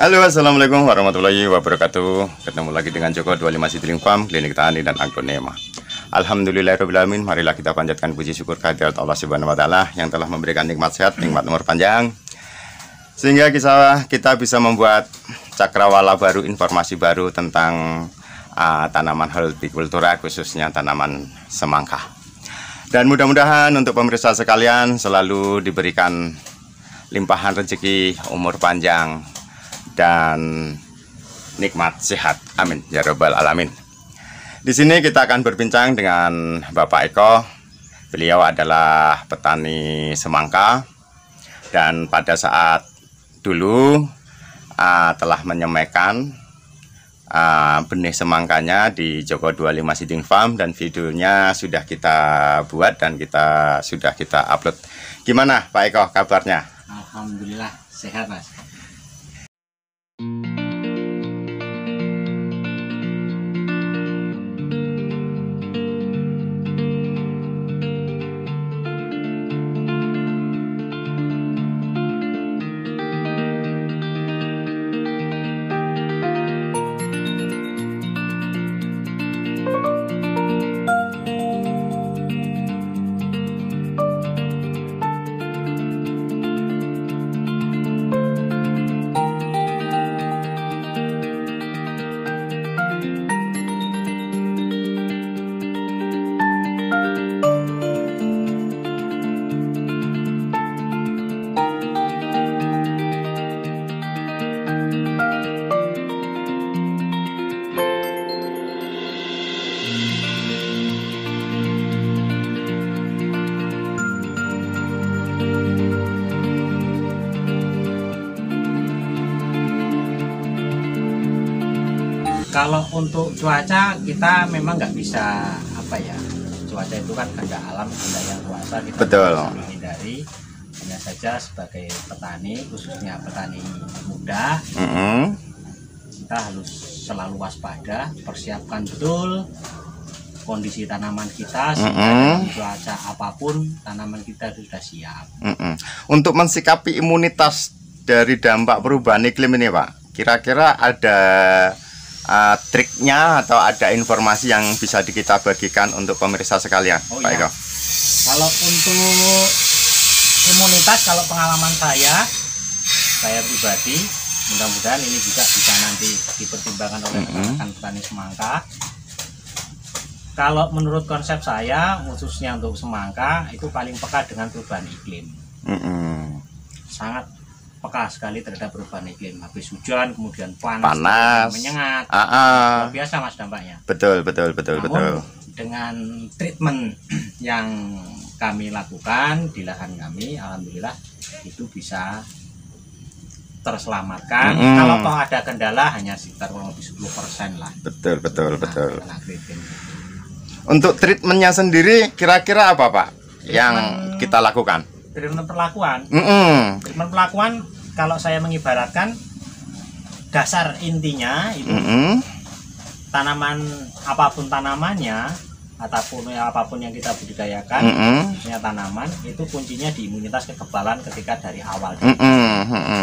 Halo, assalamualaikum warahmatullahi wabarakatuh. Ketemu lagi dengan Joko 25 Seedling Farm, Klinik Tani dan Agronema. Alhamdulillahirobbilalamin. Marilah kita panjatkan puji syukur kehadirat Allah Subhanahu Wa Taala yang telah memberikan nikmat sehat, nikmat umur panjang, sehingga kita bisa membuat cakrawala baru, informasi baru tentang tanaman hortikultura, khususnya tanaman semangka. Dan mudah-mudahan untuk pemirsa sekalian selalu diberikan limpahan rezeki, umur panjang, dan nikmat sehat. Amin ya robbal alamin. Di sini kita akan berbincang dengan Bapak Eko. Beliau adalah petani semangka dan pada saat dulu telah menyemekan benih semangkanya di Joko 25 Seedling Farm, dan videonya sudah kita buat dan sudah kita upload. Gimana Pak Eko kabarnya? Alhamdulillah sehat, Mas. Kalau untuk cuaca kita memang nggak bisa cuaca itu kan kehendak alam, kehendak yang kuasa, kita Betul. bisa menghindari. Hanya saja sebagai petani, khususnya petani muda, kita harus selalu waspada, persiapkan betul kondisi tanaman kita sehingga dengan cuaca apapun tanaman kita sudah siap. Untuk mensikapi imunitas dari dampak perubahan iklim ini Pak, kira-kira ada triknya atau ada informasi yang bisa kita bagikan untuk pemirsa sekalian? Pak Eko? Kalau untuk imunitas, kalau pengalaman saya pribadi, mudah-mudahan ini juga bisa nanti dipertimbangkan oleh rekan petani semangka. Kalau menurut konsep saya, khususnya untuk semangka, itu paling peka dengan perubahan iklim. Sangat peka sekali terhadap perubahan iklim. Habis hujan, kemudian panas. Menyengat. Luar biasa Mas dampaknya. Betul. Namun, dengan treatment yang kami lakukan di lahan kami, alhamdulillah itu bisa terselamatkan. Kalau ada kendala hanya sekitar kurang lebih 10% lah. Betul. Untuk treatmentnya sendiri kira-kira apa Pak yang kita lakukan? Treatment perlakuan. Treatment perlakuan, kalau saya mengibaratkan, dasar intinya itu tanaman, apapun tanamannya ataupun apapun yang kita budidayakan, khususnya tanaman, itu kuncinya di imunitas, kekebalan ketika dari awal.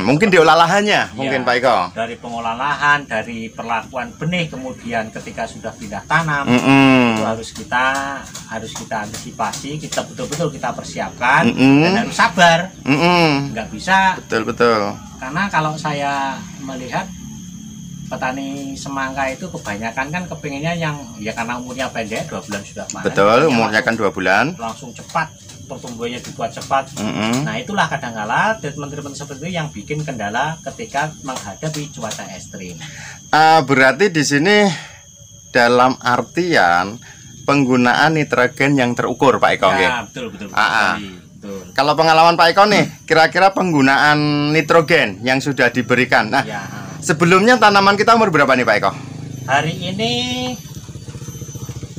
Mungkin diolah lahannya, mungkin Pak Eko. Dari pengolahan lahan, dari perlakuan benih, kemudian ketika sudah pindah tanam, itu harus kita antisipasi, kita betul-betul kita persiapkan, dan harus sabar. Nggak bisa. Betul. Karena kalau saya melihat petani semangka itu kebanyakan kan kepinginnya yang karena umurnya pendek, 2 bulan sudah panen. Betul, umurnya kan 2 bulan. Langsung cepat, pertumbuhannya dibuat cepat. Nah itulah kadang-kala treatment seperti itu yang bikin kendala ketika menghadapi cuaca ekstrim. Berarti di sini dalam artian penggunaan nitrogen yang terukur Pak Eko. Ya, betul. Kalau pengalaman Pak Eko nih, kira-kira penggunaan nitrogen yang sudah diberikan. Nah, sebelumnya tanaman kita umur berapa nih Pak Eko? Hari ini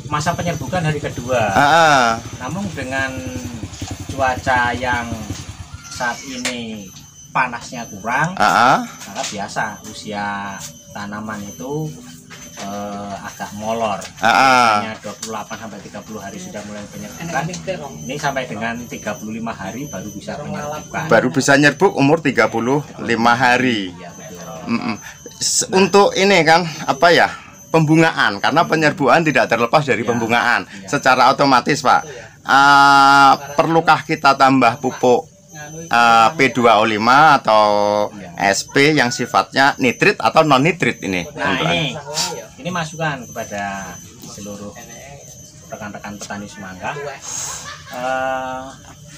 masa penyerbukan hari kedua. Namun dengan cuaca yang saat ini panasnya kurang, maka biasa usia tanaman itu agak molor. Hanya 28 sampai 30 hari sudah mulai penyerbukan. Ini sampai dengan 35 hari baru bisa penyerbukan. Baru bisa nyerbuk umur 35 hari. Iya, betul. Untuk ini kan apa ya, pembungaan, karena penyerbuan tidak terlepas dari pembungaan. Secara otomatis Pak, perlukah kita tambah pupuk P2O5 atau SP yang sifatnya nitrit atau non nitrit ini? Nah ini masukan kepada seluruh rekan-rekan petani semangka.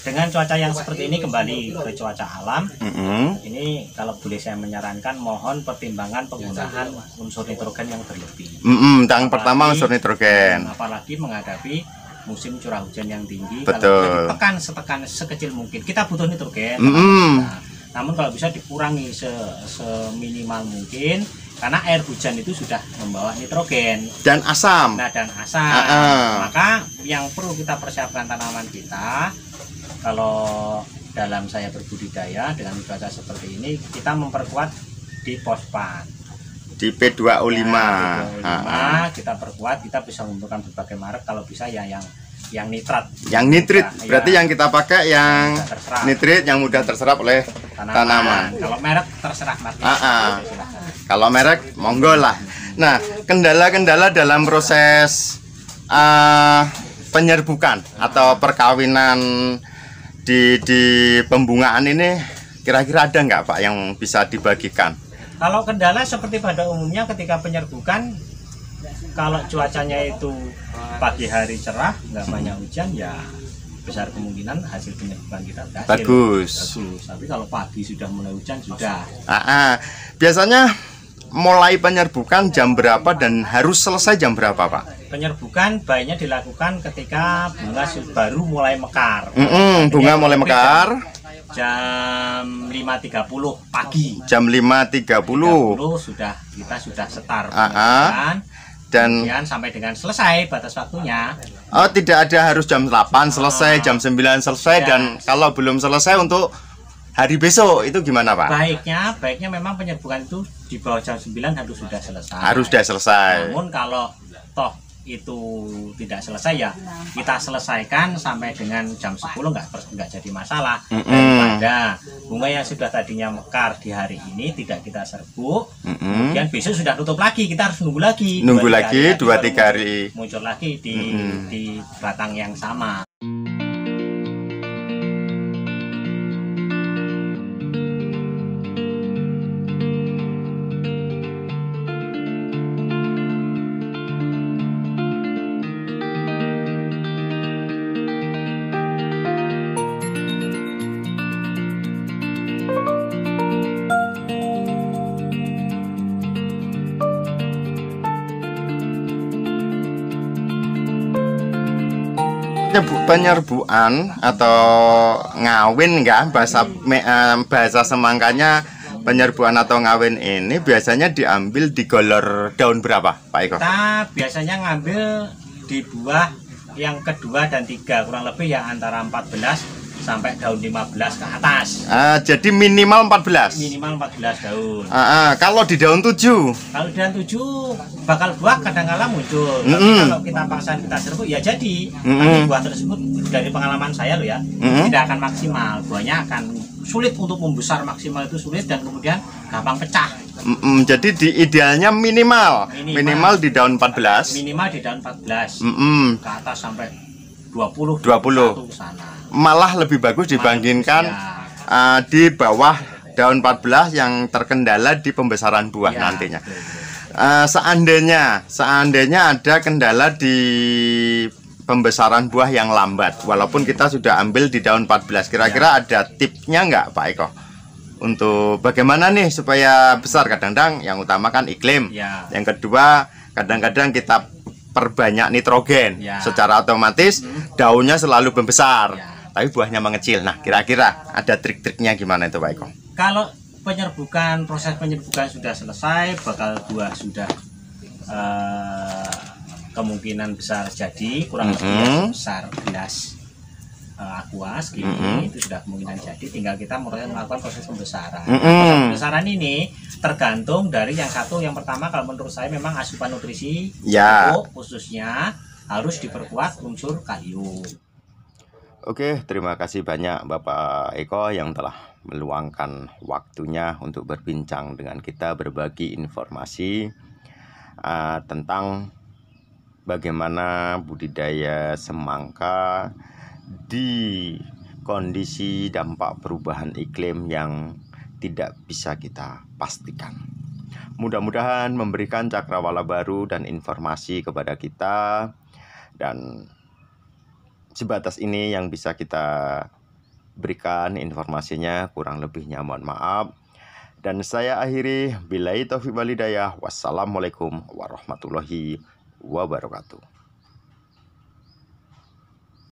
Dengan cuaca yang seperti ini, kembali ke cuaca alam, ini kalau boleh saya menyarankan, mohon pertimbangan penggunaan unsur nitrogen yang berlebih. Yang pertama unsur nitrogen, apalagi menghadapi musim curah hujan yang tinggi. Betul. Kalau ditekan sekecil mungkin, kita butuh nitrogen. Nah, namun kalau bisa dikurangi seminimal mungkin, karena air hujan itu sudah membawa nitrogen dan asam. Nah, dan asam. Maka yang perlu kita persiapkan tanaman kita, kalau dalam saya berbudidaya dengan cuaca seperti ini, kita memperkuat di pospan, di P2O5. Kita perkuat, kita bisa membutuhkan berbagai merek, kalau bisa yang nitrat. Yang nitrit berarti yang kita pakai yang nitrit yang mudah terserap oleh tanaman. Kalau merek terserah Mas. Kalau merek monggo lah. Nah, kendala-kendala dalam proses penyerbukan atau perkawinan di pembungaan ini, kira-kira ada nggak Pak yang bisa dibagikan? Kalau kendala seperti pada umumnya ketika penyerbukan, kalau cuacanya itu pagi hari cerah, nggak banyak hujan, ya besar kemungkinan hasil penyerbukan kita berhasil. Bagus. Tapi kalau pagi sudah mulai hujan, sudah. Biasanya mulai penyerbukan jam berapa dan harus selesai jam berapa Pak? Penyerbukan baiknya dilakukan ketika bunga baru mulai mekar. Bunga mulai mekar jam 5.30 pagi. Jam 5.30 kita sudah setar. Dan kemudian sampai dengan selesai batas waktunya. Oh, tidak ada harus jam 8 selesai, jam 9 selesai, dan kalau belum selesai untuk hari besok itu gimana Pak? Baiknya memang penyerbukan itu di bawah jam 9 harus sudah selesai. Harus sudah selesai. Namun kalau toh itu tidak selesai, ya kita selesaikan sampai dengan jam 10, nggak jadi masalah. Daripada bunga yang sudah tadinya mekar di hari ini tidak kita serbu, kemudian besok sudah tutup lagi, kita harus nunggu lagi 2-3 hari muncul lagi di batang yang sama. Penyerbuan atau ngawin enggak, bahasa semangkanya penyerbuan atau ngawin ini biasanya diambil di golor daun berapa Pak Eko? Kita biasanya ngambil di buah yang kedua dan tiga, kurang lebih yang antara 14 sampai daun 15 ke atas. Jadi minimal 14. Minimal 14 daun. Kalau di daun 7? Kalau di daun 7 bakal buah kadang-kala muncul. Tapi kalau kita paksain kita serbu ya jadi. Tapi buah tersebut dari pengalaman saya loh ya, tidak akan maksimal. Buahnya akan sulit untuk membesar maksimal, itu sulit, dan kemudian gampang pecah. Jadi di idealnya minimal di daun 14. Minimal di daun 14. Ke atas sampai 20 sana. Malah lebih bagus dibandingkan di bawah daun 14 yang terkendala di pembesaran buah nantinya. Seandainya ada kendala di pembesaran buah yang lambat, walaupun kita sudah ambil di daun 14, kira-kira ada tipsnya nggak Pak Eko? Untuk bagaimana nih supaya besar? Kadang-kadang yang utama kan iklim, yang kedua kadang-kadang kita perbanyak nitrogen, secara otomatis daunnya selalu membesar, tapi buahnya mengecil. Nah, kira-kira ada trik-triknya gimana itu Pak Eko? Kalau proses penyerbukan sudah selesai, bakal buah sudah kemungkinan besar jadi, kurang lebih sebesar gelas aqua segini, itu sudah kemungkinan jadi. Tinggal kita mulai melakukan proses pembesaran. Proses pembesaran ini tergantung dari yang pertama, kalau menurut saya memang asupan nutrisi pupuk khususnya harus diperkuat unsur kalium. Oke, terima kasih banyak Bapak Eko yang telah meluangkan waktunya untuk berbincang dengan kita, berbagi informasi tentang bagaimana budidaya semangka di kondisi dampak perubahan iklim yang tidak bisa kita pastikan. Mudah-mudahan memberikan cakrawala baru dan informasi kepada kita, dan sebatas ini yang bisa kita berikan informasinya, kurang lebihnya mohon maaf. Dan saya akhiri, billahi taufiq wal hidayah. Wassalamualaikum warahmatullahi wabarakatuh.